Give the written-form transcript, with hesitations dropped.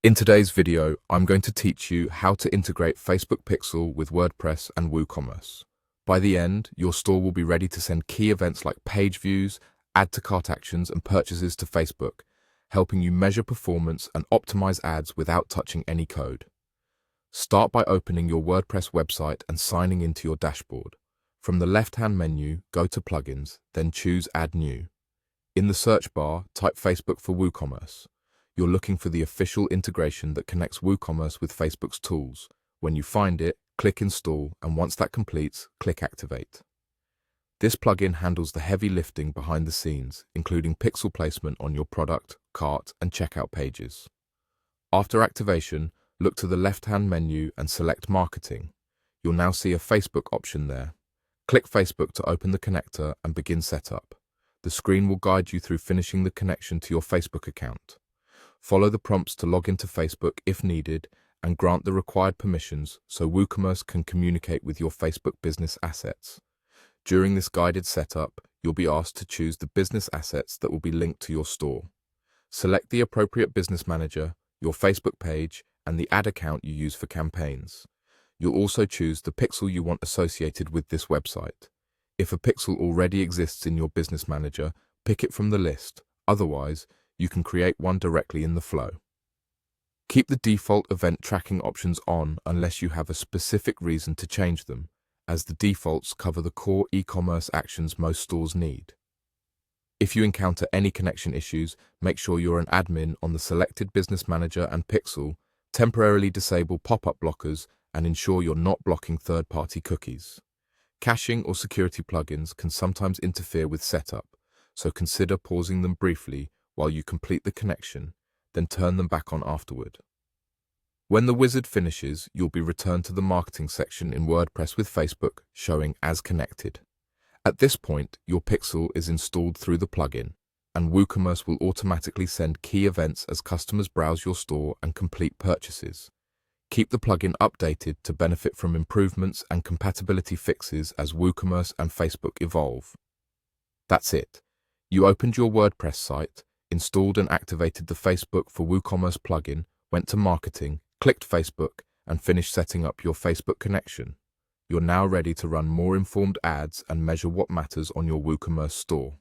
In today's video, I'm going to teach you how to integrate Facebook Pixel with WordPress and WooCommerce. By the end, your store will be ready to send key events like page views, add to cart actions, and purchases to Facebook, helping you measure performance and optimize ads without touching any code. Start by opening your WordPress website and signing into your dashboard. From the left-hand menu, go to Plugins, then choose Add New. In the search bar, type Facebook for WooCommerce. You're looking for the official integration that connects WooCommerce with Facebook's tools. When you find it, click Install, and once that completes, click Activate. This plugin handles the heavy lifting behind the scenes, including pixel placement on your product, cart, and checkout pages. After activation, look to the left-hand menu and select Marketing. You'll now see a Facebook option there. Click Facebook to open the connector and begin setup. The screen will guide you through finishing the connection to your Facebook account. Follow the prompts to log into Facebook if needed and grant the required permissions so WooCommerce can communicate with your Facebook business assets. During this guided setup, you'll be asked to choose the business assets that will be linked to your store. Select the appropriate business manager, your Facebook page, and the ad account you use for campaigns. You'll also choose the pixel you want associated with this website. If a pixel already exists in your business manager, pick it from the list. Otherwise, you can create one directly in the flow. Keep the default event tracking options on unless you have a specific reason to change them, as the defaults cover the core e-commerce actions most stores need. If you encounter any connection issues, make sure you're an admin on the selected business manager and pixel, temporarily disable pop-up blockers, and ensure you're not blocking third-party cookies. Caching or security plugins can sometimes interfere with setup, so consider pausing them briefly while you complete the connection, then turn them back on afterward. When the wizard finishes, you'll be returned to the marketing section in WordPress with Facebook, showing as connected. At this point, your pixel is installed through the plugin, and WooCommerce will automatically send key events as customers browse your store and complete purchases. Keep the plugin updated to benefit from improvements and compatibility fixes as WooCommerce and Facebook evolve. That's it. You opened your WordPress site, installed and activated the Facebook for WooCommerce plugin, went to Marketing, clicked Facebook, and finished setting up your Facebook connection. You're now ready to run more informed ads and measure what matters on your WooCommerce store.